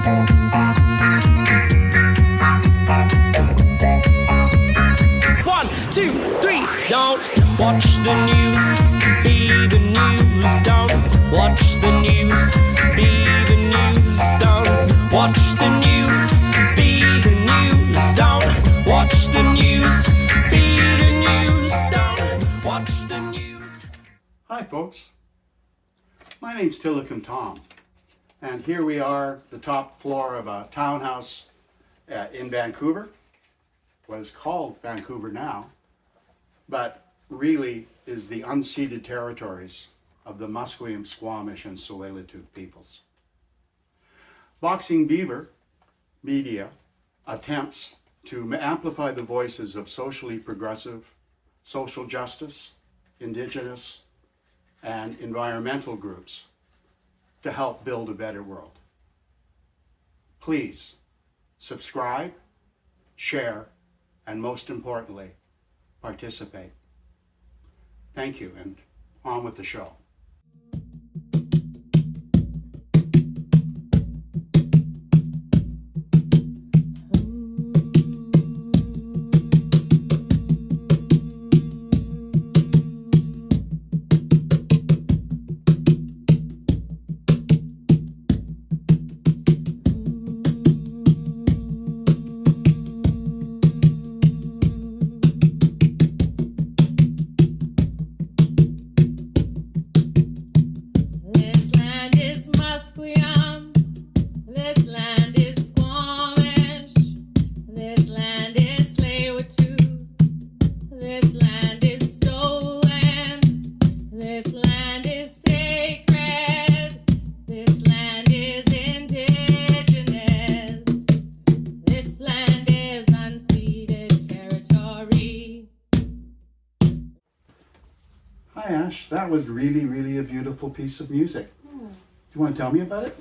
One, two, three. Don't watch the news, be the news. Don't watch the news, be the news. Don't watch the news, be the news. Don't watch the news, be the news. Don't watch the news. Hi folks, my name's Tillicum Tom, and here we are, the top floor of a townhouse in Vancouver, what is called Vancouver now, but really is the unceded territories of the Musqueam, Squamish, and Tsleil-Waututh peoples. Boxing Beaver media attempts to amplify the voices of socially progressive, social justice, Indigenous, and environmental groups to help build a better world. Please subscribe, share, and most importantly, participate. Thank you, and on with the show. Hi Ash, that was really a beautiful piece of music. Do you want to tell me about it?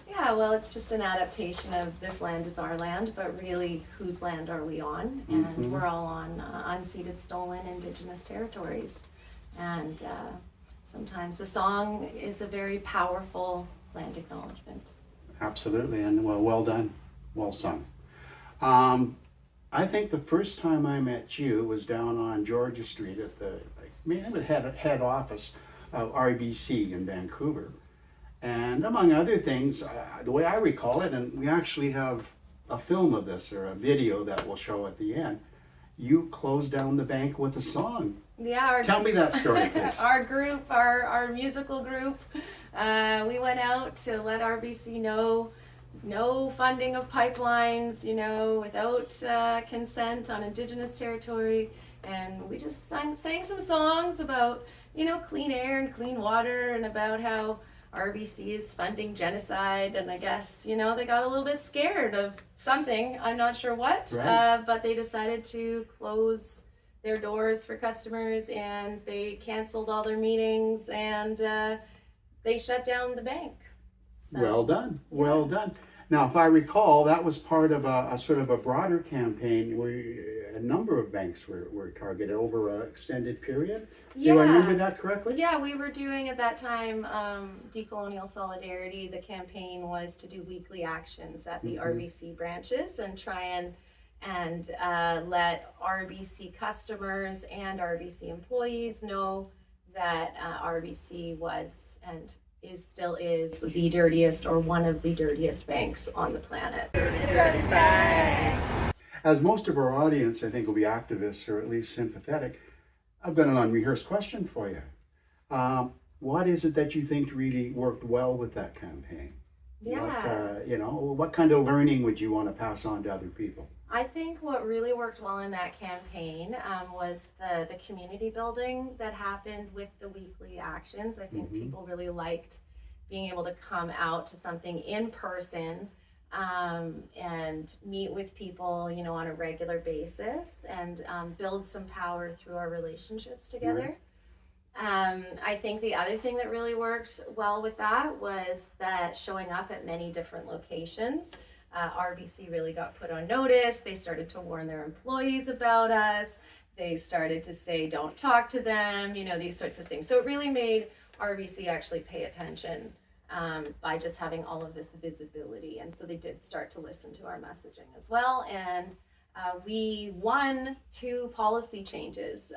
Yeah, well, it's just an adaptation of This Land Is Our Land, but really, whose land are we on? And we're all on unceded, stolen, Indigenous territories. And sometimes a song is a very powerful land acknowledgement. Absolutely, and well done, well sung. I think the first time I met you was down on Georgia Street at the head office of RBC in Vancouver. And among other things, the way I recall it, and we actually have a film of this or a video that we'll show at the end, you closed down the bank with a song. Yeah. Tell me that story, please. Our group, our musical group, we went out to let RBC know no funding of pipelines, without consent on Indigenous territory. And we just sang some songs about, clean air and clean water and about how RBC is funding genocide. And I guess, they got a little bit scared of something. I'm not sure what, right. But they decided to close their doors for customers and they canceled all their meetings and they shut down the bank. So, well done, yeah. Well done. Now, if I recall, that was part of a sort of a broader campaign where a number of banks were targeted over an extended period. Yeah. Do I remember that correctly? Yeah, we were doing at that time Decolonial Solidarity. The campaign was to do weekly actions at the RBC branches and try and let RBC customers and RBC employees know that RBC was and still is the dirtiest or one of the dirtiest banks on the planet. Dirty bank! As most of our audience, I think, will be activists or at least sympathetic, I've got an unrehearsed question for you. What is it that you think really worked well with that campaign? Yeah. What kind of learning would you want to pass on to other people? I think what really worked well in that campaign was the community building that happened with the weekly actions. I think people really liked being able to come out to something in person and meet with people, on a regular basis and build some power through our relationships together. I think the other thing that really worked well with that was that showing up at many different locations. RBC really got put on notice. They started to warn their employees about us. They started to say, don't talk to them, these sorts of things. So it really made RBC actually pay attention by just having all of this visibility. And so they did start to listen to our messaging as well. And we won 2 policy changes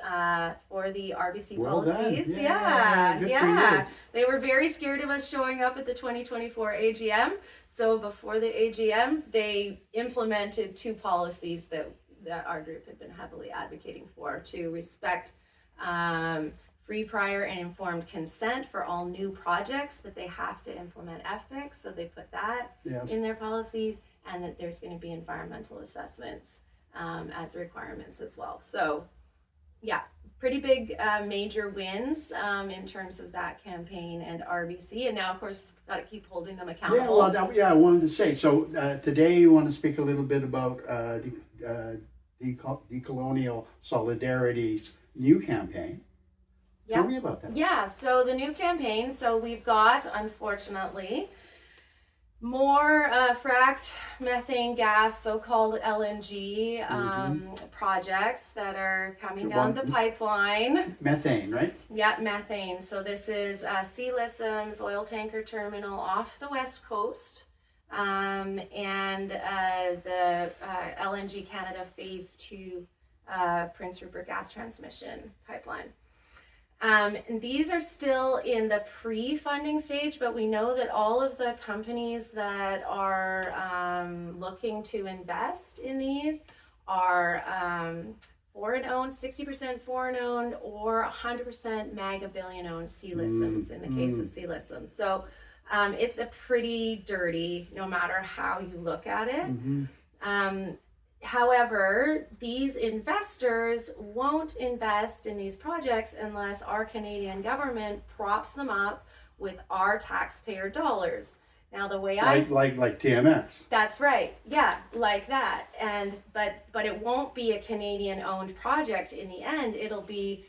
for the RBC Well policies. done. Yeah, Good for you. They were very scared of us showing up at the 2024 AGM. So before the AGM, they implemented 2 policies that our group had been heavily advocating for, to respect free, prior, and informed consent for all new projects, that they have to implement FPIC. So they put that Yes. in their policies, and that there's going to be environmental assessments as requirements as well. So yeah, pretty big major wins in terms of that campaign and RBC. And now, of course, got to keep holding them accountable. I wanted to say, so today you want to speak a little bit about Decolonial Solidarity's new campaign. Tell me about that. Yeah, so the new campaign, so we've got, unfortunately, more fracked methane gas, so-called LNG projects that are coming down the pipeline. Methane, right? Yeah, methane. So this is Sea Lissom's oil tanker terminal off the west coast, and the LNG Canada Phase 2 Prince Rupert gas transmission pipeline. And these are still in the pre-funding stage, but we know that all of the companies that are looking to invest in these are foreign-owned, 60% foreign-owned, or 100% mega billion-owned Sea Lissoms in the case of Sea Lissoms. So it's a pretty dirty, no matter how you look at it. However, these investors won't invest in these projects unless our Canadian government props them up with our taxpayer dollars. Now, the way like TMX. That's right. Yeah, like that. And but it won't be a Canadian-owned project in the end. It'll be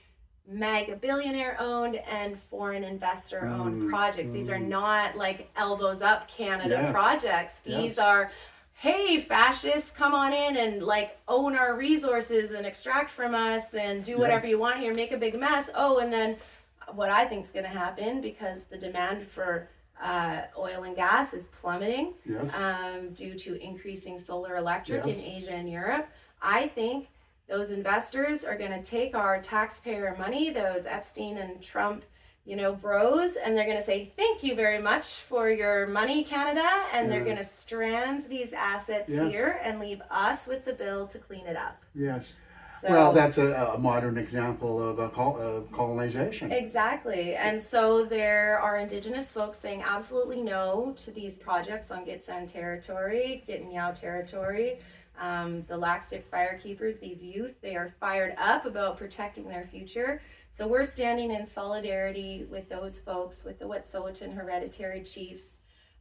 mega billionaire owned and foreign investor owned projects. These are not like elbows up Canada projects. These are, hey, fascists, come on in and like own our resources and extract from us and do whatever you want here, make a big mess. Oh, and then what I think is going to happen, because the demand for oil and gas is plummeting due to increasing solar electric in Asia and Europe. I think those investors are going to take our taxpayer money, those Epstein and Trump bros, and they're going to say, thank you very much for your money, Canada, and they're going to strand these assets here and leave us with the bill to clean it up. Yes. So, well, that's a modern example of colonization. Exactly. And so there are Indigenous folks saying absolutely no to these projects on Gitxsan territory, Gittinyao territory. The Lac-Stick Firekeepers, these youth, they are fired up about protecting their future. So we're standing in solidarity with those folks, with the Wet'suwet'en hereditary chiefs,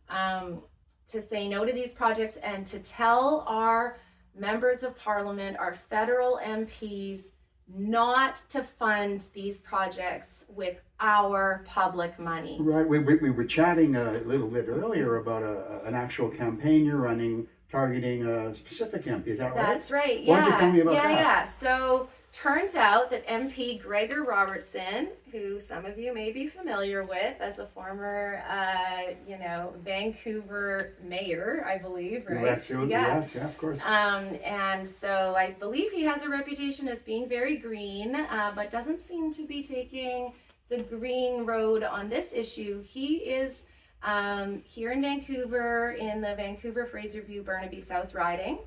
to say no to these projects and to tell our members of parliament, our federal MPs, not to fund these projects with our public money. Right. We were chatting a little bit earlier about an actual campaign you're running targeting a specific MP. Is that right? That's right. Yeah. Why don't you tell me about that? Yeah. So turns out that MP Gregor Robertson, who some of you may be familiar with as a former, Vancouver mayor, I believe, right? Absolutely, yes, of course. And so I believe he has a reputation as being very green, but doesn't seem to be taking the green road on this issue. He is here in Vancouver, in the Vancouver Fraser View Burnaby South riding.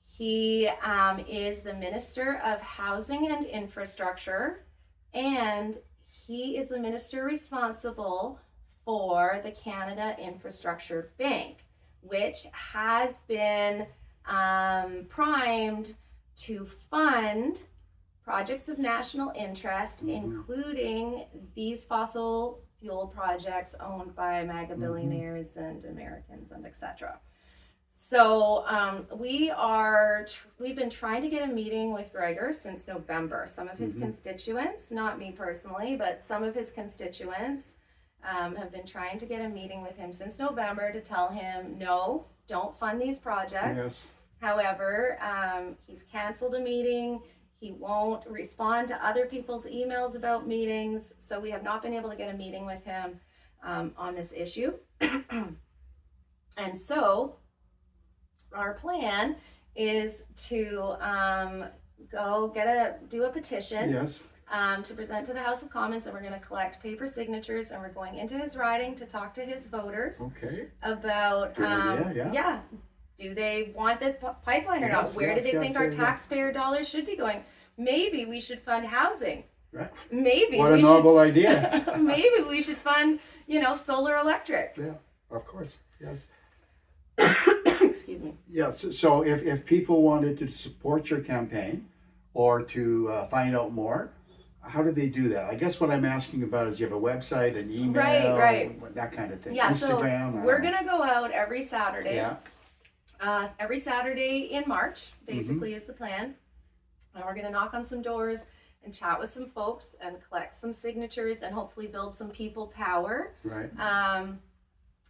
He is the Minister of Housing and Infrastructure, and he is the minister responsible for the Canada Infrastructure Bank, which has been primed to fund projects of national interest, including these fossil fuel projects owned by mega billionaires and Americans and etc. So we've been trying to get a meeting with Gregor since November. Some of his constituents, not me personally, but some of his constituents have been trying to get a meeting with him since November to tell him, no, don't fund these projects. Yes. However, he's canceled a meeting. He won't respond to other people's emails about meetings. So we have not been able to get a meeting with him. on this issue. And so our plan is to do a petition. Yes. To present to the House of Commons, and we're going to collect paper signatures, and we're going into his riding to talk to his voters Okay. about Good idea, do they want this pipeline or not? Where do they think our taxpayer dollars should be going? Maybe we should fund housing. Right. Maybe What a novel idea. Maybe we should fund, solar electric. Yeah, of course. Yes. Excuse me. Yes. So if people wanted to support your campaign or to find out more, how do they do that? I guess what I'm asking about is you have a website, an email, right. that kind of thing. Yeah, Instagram. so we're going to go out every Saturday. Yeah. Every Saturday in March, basically, is the plan. And we're going to knock on some doors and chat with some folks and collect some signatures and hopefully build some people power. Right.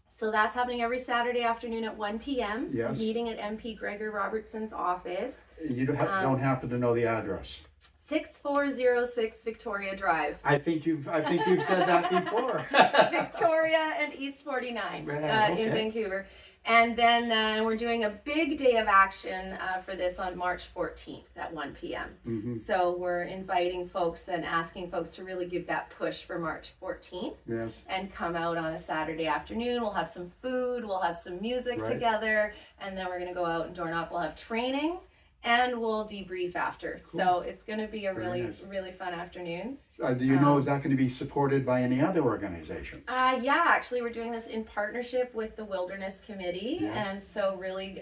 So that's happening every Saturday afternoon at 1 p.m. Yes. Meeting at MP Gregor Robertson's office. You don't happen to know the address. 6406 Victoria Drive. I think you've said that before. Victoria and East 49 okay. in Vancouver. And then we're doing a big day of action for this on March 14th at 1 p.m. So we're inviting folks and asking folks to really give that push for March 14th. Yes. And come out on a Saturday afternoon. We'll have some food, we'll have some music together, and then we're going to go out and door knock. We'll have training, and we'll debrief after. Cool. So it's going to be a really fun afternoon. Do you know, is that going to be supported by any other organizations? Yeah, actually we're doing this in partnership with the Wilderness Committee. Yes. And so really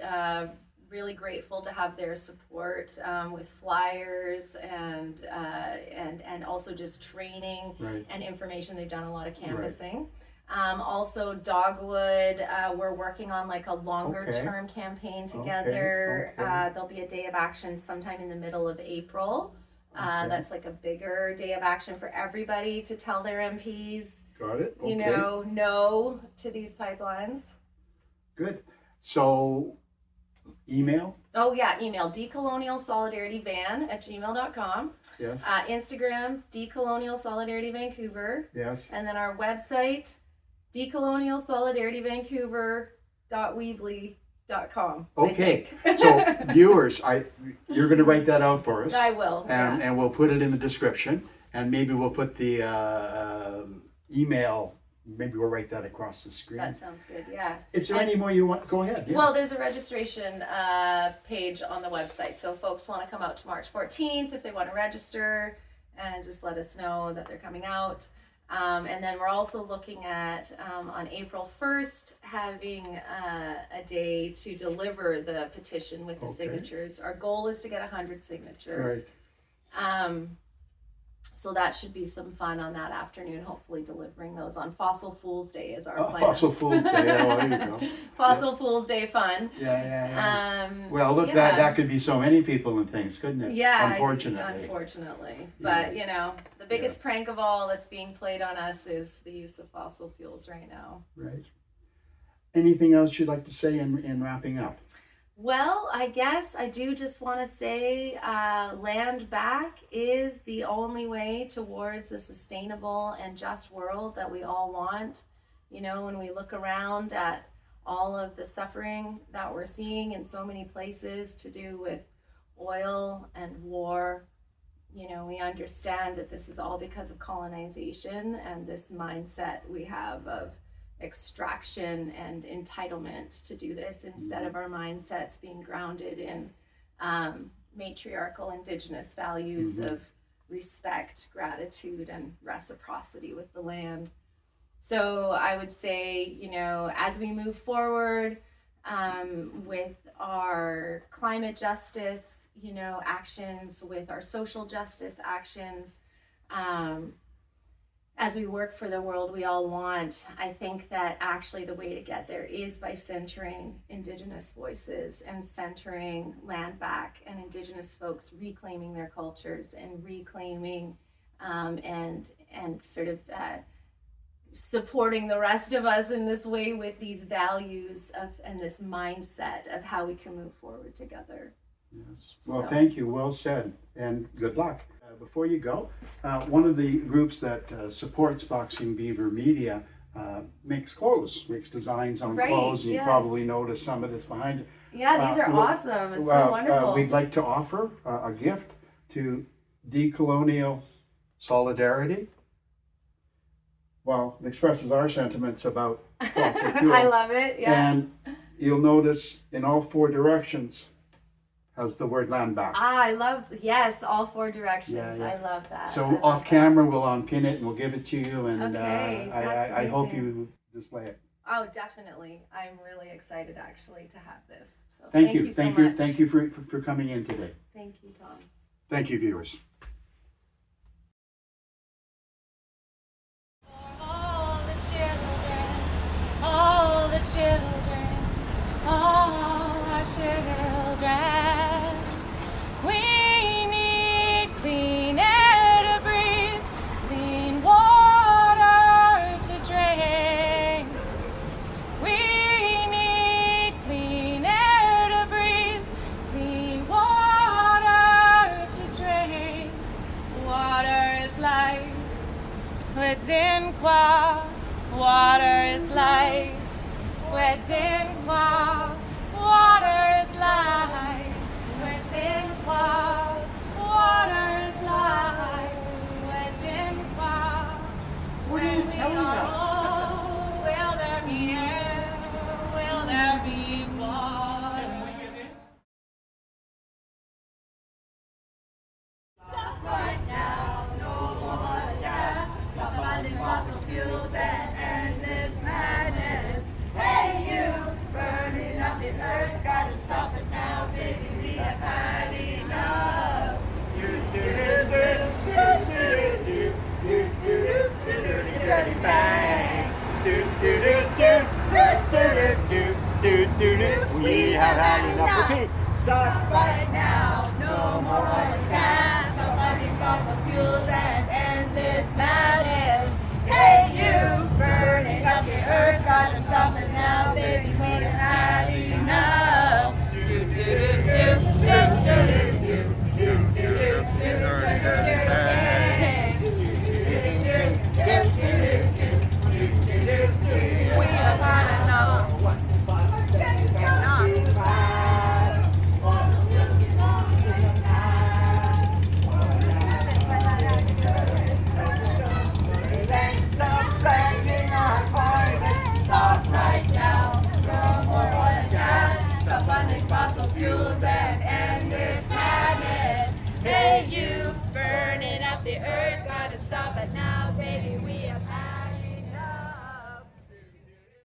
grateful to have their support with flyers and also just training and information. They've done a lot of canvassing. Also Dogwood, we're working on like a longer term campaign together. There'll be a day of action sometime in the middle of April. That's like a bigger day of action for everybody to tell their MPs, got it. Okay. No to these pipelines. Good. So, email? Oh yeah, email decolonialsolidarityvan at gmail.com. Yes. Instagram, Decolonial Solidarity Vancouver. Yes. And then our website, decolonialsolidarityvancouver.weebly.com. Okay. So viewers, you're going to write that out for us. I will. And we'll put it in the description, and maybe we'll put the email. Maybe we'll write that across the screen. That sounds good. Yeah. Is there any more you want? Go ahead. Yeah. Well, there's a registration page on the website. So if folks want to come out to March 14th, if they want to register, and just let us know that they're coming out. And then we're also looking at, on April 1st, having a day to deliver the petition with the signatures. Our goal is to get 100 signatures. Right. So that should be some fun on that afternoon, hopefully delivering those on Fossil Fool's Day is our plan. Fossil Fool's Day, well, there you go. Fossil Fool's Day fun. Yeah. Well, look, that could be so many people and things, couldn't it? Yeah, unfortunately. But, the biggest prank of all that's being played on us is the use of fossil fuels right now. Right. Anything else you'd like to say in wrapping up? Well, I guess I do just want to say land back is the only way towards a sustainable and just world that we all want. When we look around at all of the suffering that we're seeing in so many places to do with oil and war, we understand that this is all because of colonization and this mindset we have of extraction and entitlement to do this instead of our mindsets being grounded in matriarchal Indigenous values of respect, gratitude, and reciprocity with the land. So I would say, as we move forward with our climate justice, actions, with our social justice actions, as we work for the world we all want, I think that actually the way to get there is by centering Indigenous voices and centering land back and Indigenous folks reclaiming their cultures and reclaiming and sort of supporting the rest of us in this way with these values and this mindset of how we can move forward together. Yes. Well, thank you. Well said, and good luck. Before you go, one of the groups that supports Boxing Beaver Media makes clothes, makes designs on Right, clothes. You yeah. probably noticed some of this behind you. Yeah, these are Well, awesome. It's so wonderful. We'd like to offer a gift to Decolonial Solidarity. Well, it expresses our sentiments about fossil fuels. I love it. Yeah. And you'll notice in all 4 directions has the word land back. I love, yes, all 4 directions. Yeah, yeah. I love that. So off camera, we'll unpin it and we'll give it to you. And Okay, that's I hope amazing. you display it. Oh, definitely. I'm really excited actually to have this. So Thank you. so Thank you. much. Thank you for coming in today. Thank you, Tom. Thank you, viewers. All the children, all the children, all our children. We need clean air to breathe, clean water to drink. We need clean air to breathe, clean water to drink. Water is life. Wedzin qua, water is life. Wedzin qua, water is life. Wedzin qua, water is life. Wedzin qua. What are you telling us? Old, will there be air? Will there be water? Stop right now, no more gas. Stop burning fossil fuels and endless madness. Hey you, burning up the earth, gotta stop it now, baby, we have had enough. Dirty bang. We have had enough. Repeat. Stop right now, no more gas. Stop burning fossil fuels and